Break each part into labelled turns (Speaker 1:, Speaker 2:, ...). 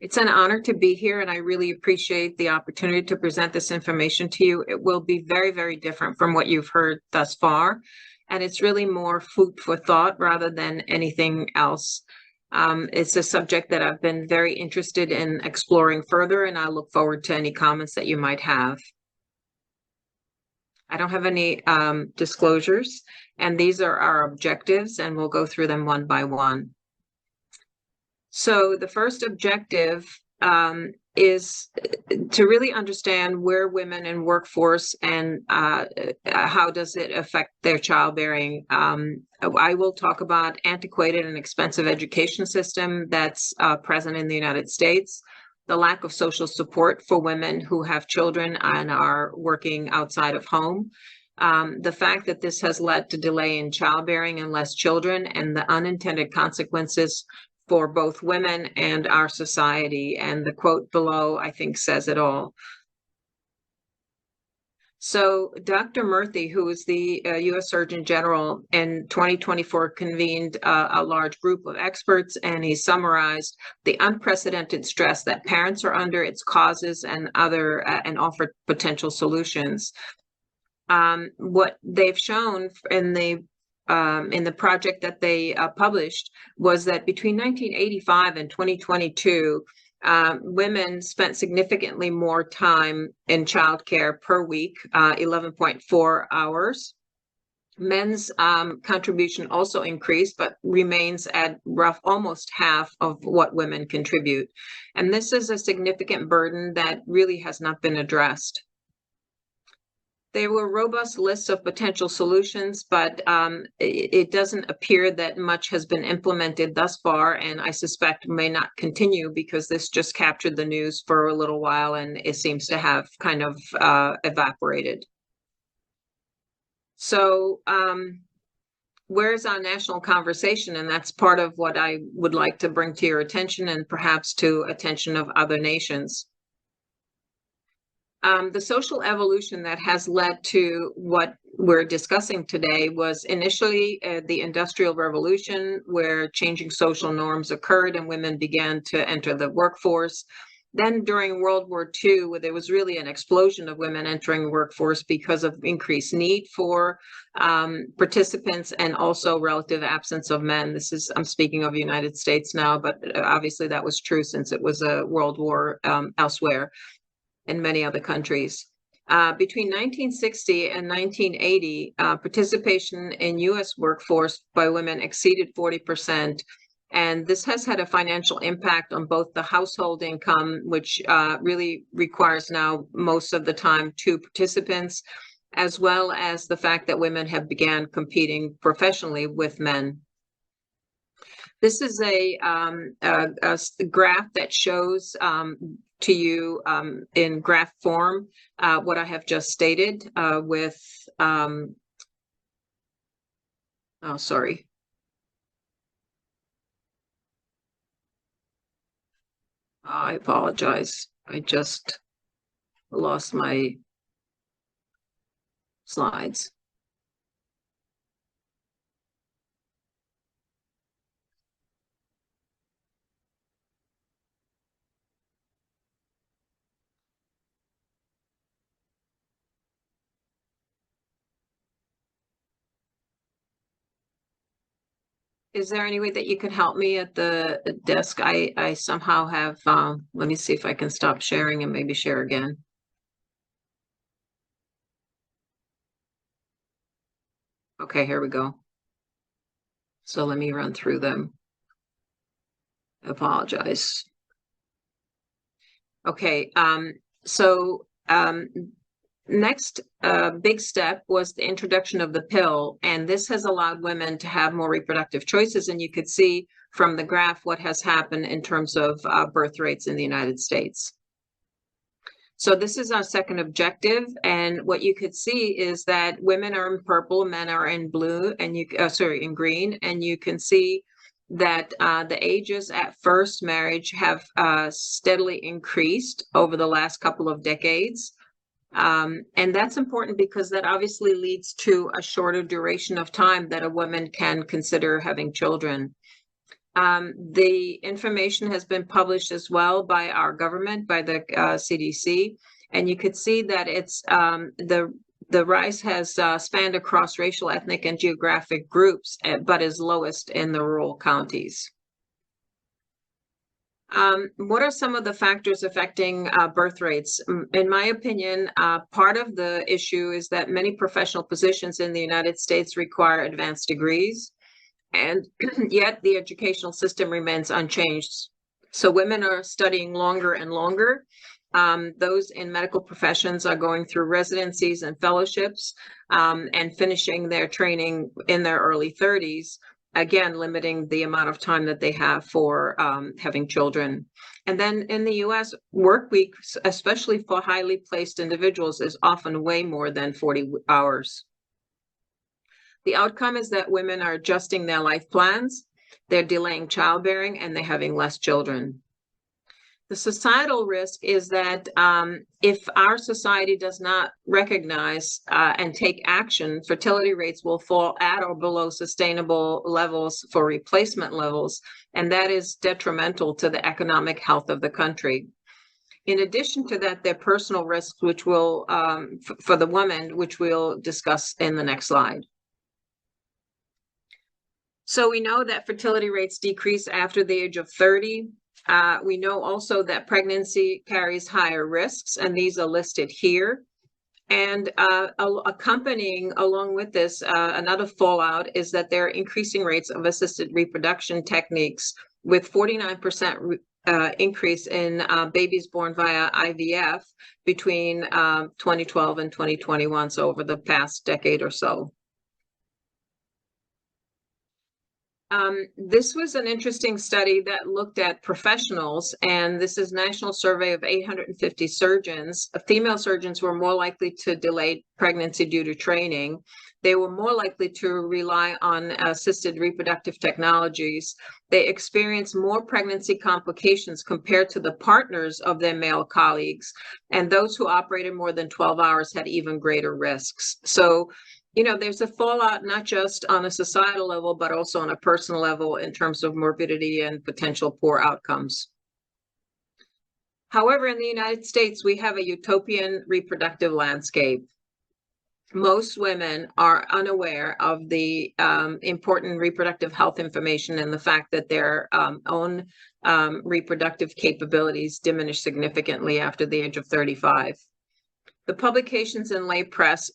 Speaker 1: It's an honor to be here, and I really appreciate the opportunity to present this information to you. It will be very, very different from what you've heard thus far, and it's really more food for thought rather than anything else. It's a subject that I've been very interested in exploring further, and I look forward to any comments that you might have. I don't have any disclosures, and these are our objectives, and we'll go through them one by one. So the first objective is to really understand where women in workforce and how does it affect their childbearing. I will talk about antiquated and expensive education system that's present in the United States, the lack of social support for women who have children and are working outside of home, the fact that this has led to delay in childbearing and less children, and the unintended consequences for both women and our society. And the quote below, I think, says it all. So Dr. Murthy, who is the U.S. Surgeon General, in 2024 convened a large group of experts, and he summarized the unprecedented stress that parents are under, its causes, and offered potential solutions. What they've shown in the project that they published was that between 1985 and 2022, women spent significantly more time in childcare per week, 11.4 hours. Men's contribution also increased, but remains at almost half of what women contribute. And this is a significant burden that really has not been addressed. There were robust lists of potential solutions, but it doesn't appear that much has been implemented thus far, and I suspect may not continue because this just captured the news for a little while and it seems to have kind of evaporated. So where's our national conversation? And that's part of what I would like to bring to your attention and perhaps to attention of other nations. The social evolution that has led to what we're discussing today was initially the Industrial Revolution, where changing social norms occurred and women began to enter the workforce. Then during World War II, where there was really an explosion of women entering the workforce because of increased need for participants and also relative absence of men. I'm speaking of the United States now, but obviously that was true since it was a world war elsewhere in many other countries. Between 1960 and 1980, participation in U.S. workforce by women exceeded 40%. And this has had a financial impact on both the household income, which really requires now most of the time two participants, as well as the fact that women have began competing professionally with men. This is a graph that shows to you in graph form what I have just stated with, oh, sorry. I apologize. I just lost my slides. Is there any way that you could help me at the desk? I somehow have, let me see if I can stop sharing and maybe share again. Okay, here we go. So let me run through them. I apologize. Okay, next big step was the introduction of the pill, and this has allowed women to have more reproductive choices, and you could see from the graph what has happened in terms of birth rates in the United States. So this is our second objective, and what you could see is that women are in purple, men are in blue, and in green, and you can see that the ages at first marriage have steadily increased over the last couple of decades. And that's important because that obviously leads to a shorter duration of time that a woman can consider having children. The information has been published as well by our government, by the CDC, and you could see that it's the rise has spanned across racial, ethnic, and geographic groups, but is lowest in the rural counties. What are some of the factors affecting birth rates? In my opinion, part of the issue is that many professional positions in the United States require advanced degrees, and yet the educational system remains unchanged. So women are studying longer and longer. Those in medical professions are going through residencies and fellowships and finishing their training in their early 30s, again, limiting the amount of time that they have for having children. And then in the US, work week, especially for highly placed individuals, is often way more than 40 hours. The outcome is that women are adjusting their life plans, they're delaying childbearing, and they're having less children. The societal risk is that if our society does not recognize and take action, fertility rates will fall at or below sustainable levels for replacement levels, and that is detrimental to the economic health of the country. In addition to that, there are personal risks, which will, for the woman, which we'll discuss in the next slide. So we know that fertility rates decrease after the age of 30. We know also that pregnancy carries higher risks, and these are listed here. And accompanying along with this, another fallout is that there are increasing rates of assisted reproduction techniques, with 49% increase in babies born via IVF between 2012 and 2021, so over the past decade or so. This was an interesting study that looked at professionals, and this is National Survey of 850 surgeons. Female surgeons were more likely to delay pregnancy due to training. They were more likely to rely on assisted reproductive technologies. They experienced more pregnancy complications compared to the partners of their male colleagues, and those who operated more than 12 hours had even greater risks. So, you know, there's a fallout not just on a societal level, but also on a personal level in terms of morbidity and potential poor outcomes. However, in the United States, we have a utopian reproductive landscape. Most women are unaware of the important reproductive health information and the fact that their own reproductive capabilities diminish significantly after the age of 35. The publications in lay press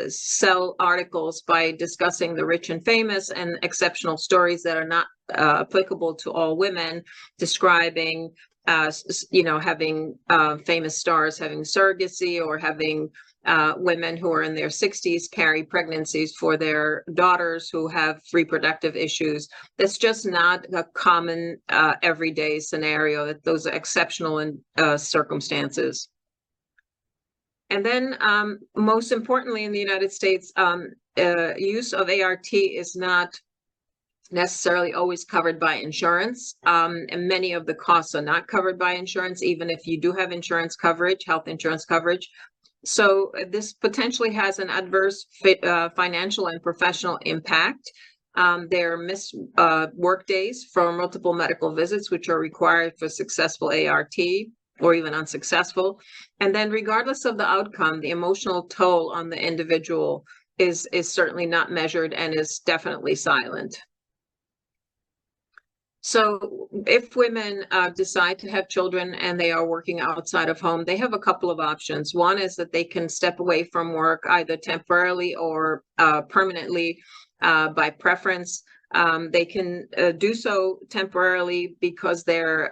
Speaker 1: sell articles by discussing the rich and famous and exceptional stories that are not applicable to all women, describing, having famous stars having surrogacy, or having women who are in their 60s carry pregnancies for their daughters who have reproductive issues. That's just not a common everyday scenario. That those are exceptional circumstances. And then most importantly, in the United States, use of ART is not necessarily always covered by insurance. And many of the costs are not covered by insurance, even if you do have insurance coverage, health insurance coverage. So this potentially has an adverse financial and professional impact. There are missed work days for multiple medical visits, which are required for successful ART, or even unsuccessful. And then regardless of the outcome, the emotional toll on the individual is certainly not measured and is definitely silent. So if women decide to have children and they are working outside of home, they have a couple of options. One is that they can step away from work either temporarily or permanently by preference. They can do so temporarily because their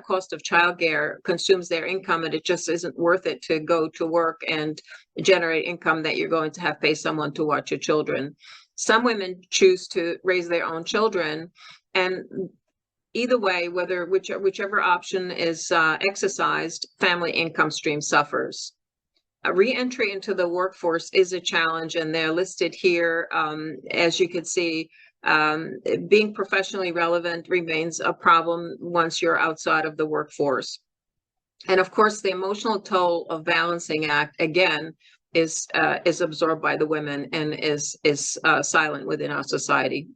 Speaker 1: cost of childcare consumes their income, and it just isn't worth it to go to work and generate income that you're going to have pay someone to watch your children. Some women choose to raise their own children, and either way, whichever option is exercised, family income stream suffers. A re-entry into the workforce is a challenge, and they're listed here. As you can see, being professionally relevant remains a problem once you're outside of the workforce. And of course, the emotional toll of balancing act, again, is absorbed by the women and is silent within our society.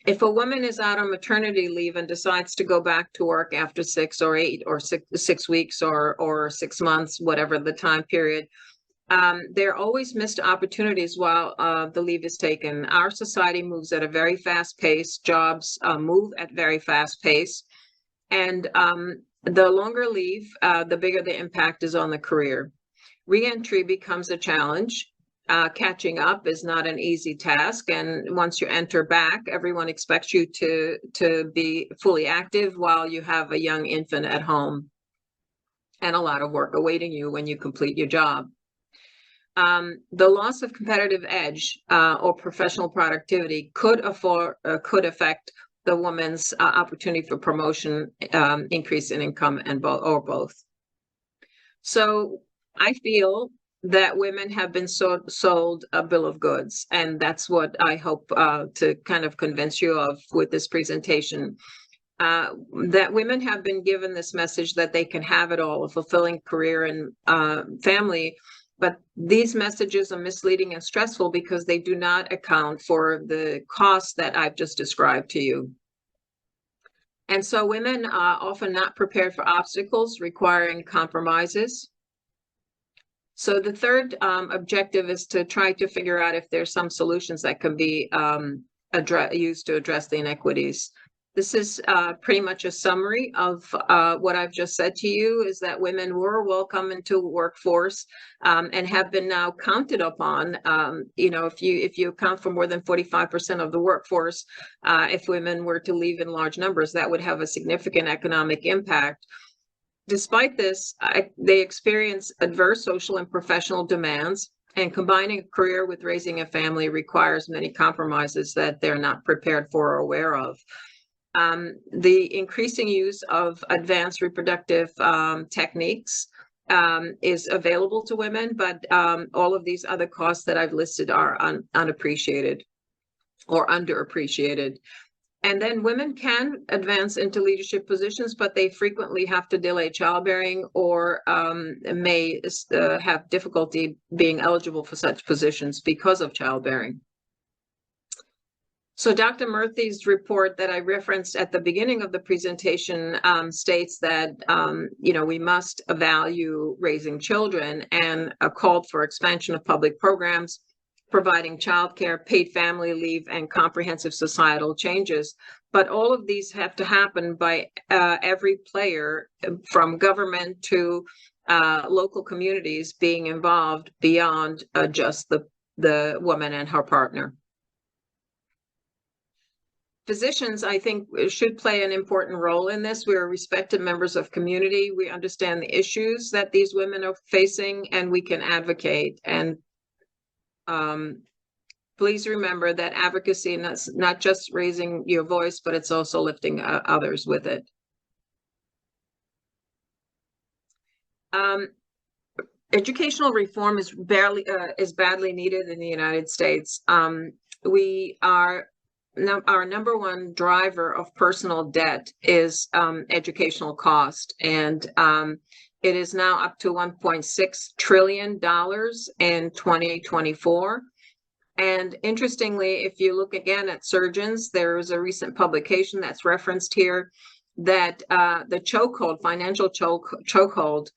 Speaker 1: If a woman is out on maternity leave and decides to go back to work after 6 or 8 or 6 weeks or 6 months, whatever the time period, there are always missed opportunities while the leave is taken. Our society moves at a very fast pace. Jobs move at very fast pace. And the longer leave, the bigger the impact is on the career. Reentry becomes a challenge. Catching up is not an easy task. And once you enter back, everyone expects you to be fully active while you have a young infant at home and a lot of work awaiting you when you complete your job. The loss of competitive edge or professional productivity could affect the woman's opportunity for promotion, increase in income, and both. So I feel that women have been sold a bill of goods, and that's what I hope to kind of convince you of with this presentation. That women have been given this message that they can have it all, a fulfilling career and family, but these messages are misleading and stressful because they do not account for the costs that I've just described to you. And so women are often not prepared for obstacles requiring compromises. So the third objective is to try to figure out if there's some solutions that can be used to address the inequities. This is pretty much a summary of what I've just said to you, is that women were welcome into the workforce and have been now counted upon. If you account for more than 45% of the workforce, if women were to leave in large numbers, that would have a significant economic impact. Despite this, they experience adverse social and professional demands, and combining a career with raising a family requires many compromises that they're not prepared for or aware of. The increasing use of advanced reproductive techniques is available to women, but all of these other costs that I've listed are unappreciated or underappreciated. And then women can advance into leadership positions, but they frequently have to delay childbearing or may have difficulty being eligible for such positions because of childbearing. So Dr. Murthy's report that I referenced at the beginning of the presentation states that, we must value raising children, and called for expansion of public programs, providing childcare, paid family leave, and comprehensive societal changes. But all of these have to happen by every player, from government to local communities, being involved beyond just the woman and her partner. Physicians, I think, should play an important role in this. We're respected members of community. We understand the issues that these women are facing, and we can advocate. And please remember that advocacy is not just raising your voice, but it's also lifting others with it. Educational reform is badly needed in the United States. Our number one driver of personal debt is educational cost, and it is now up to $1.6 trillion in 2024. And interestingly, if you look again at surgeons, there is a recent publication that's referenced here that the chokehold, financial chokehold,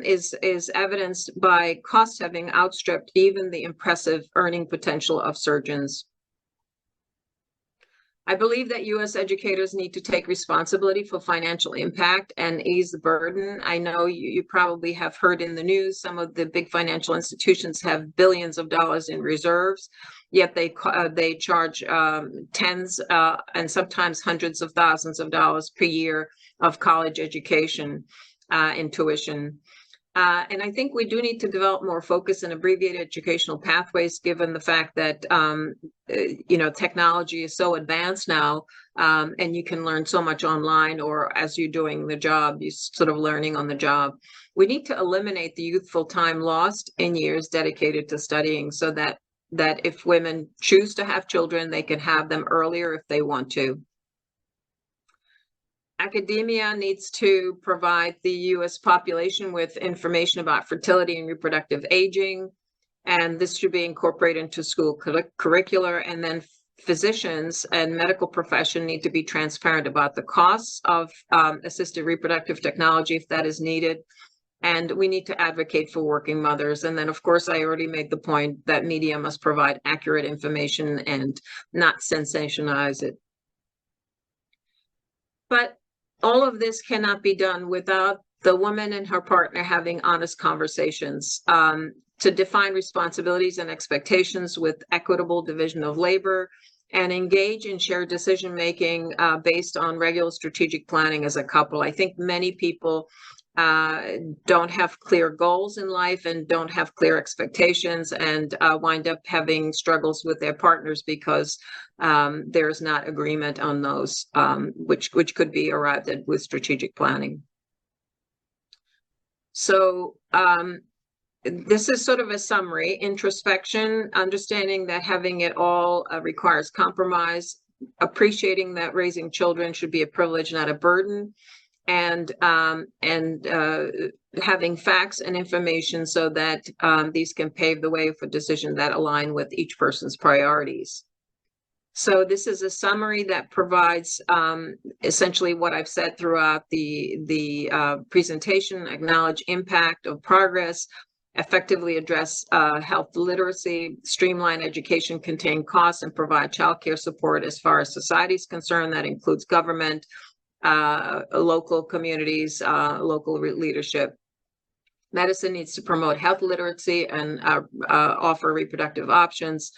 Speaker 1: is evidenced by costs having outstripped even the impressive earning potential of surgeons. I believe that U.S. educators need to take responsibility for financial impact and ease the burden. I know you probably have heard in the news some of the big financial institutions have billions of dollars in reserves, yet they charge tens and sometimes hundreds of thousands of dollars per year of college education in tuition. And I think we do need to develop more focus and abbreviated educational pathways, given the fact that, technology is so advanced now, and you can learn so much online, or as you're doing the job, you're sort of learning on the job. We need to eliminate the youthful time lost in years dedicated to studying, so that if women choose to have children, they can have them earlier if they want to. Academia needs to provide the U.S. population with information about fertility and reproductive aging, and this should be incorporated into school curricula. And then physicians and medical profession need to be transparent about the costs of assisted reproductive technology if that is needed. And we need to advocate for working mothers. And then, of course, I already made the point that media must provide accurate information and not sensationalize it. But all of this cannot be done without the woman and her partner having honest conversations to define responsibilities and expectations with equitable division of labor, and engage in shared decision-making based on regular strategic planning as a couple. I think many people don't have clear goals in life and don't have clear expectations, and wind up having struggles with their partners because there's not agreement on those, which could be arrived at with strategic planning. So this is sort of a summary: introspection, understanding that having it all requires compromise, appreciating that raising children should be a privilege, not a burden, and having facts and information so that these can pave the way for decisions that align with each person's priorities. So this is a summary that provides essentially what I've said throughout the presentation: acknowledge impact of progress, effectively address health literacy, streamline education, contain costs, and provide childcare support as far as society is concerned. That includes government, local communities, local leadership. Medicine needs to promote health literacy and offer reproductive options,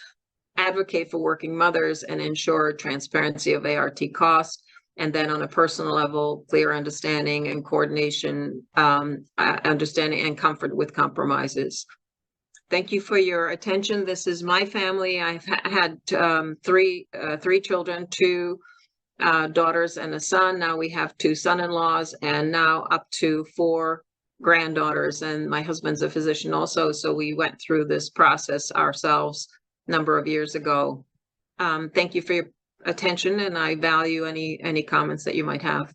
Speaker 1: advocate for working mothers, and ensure transparency of ART costs. And then on a personal level, clear understanding and coordination, understanding and comfort with compromises. Thank you for your attention. This is my family. I've had three children, two daughters and a son. Now we have two son-in-laws, and now up to 4 granddaughters. And my husband's a physician also, so we went through this process ourselves a number of years ago. Thank you for your attention, and I value any comments that you might have.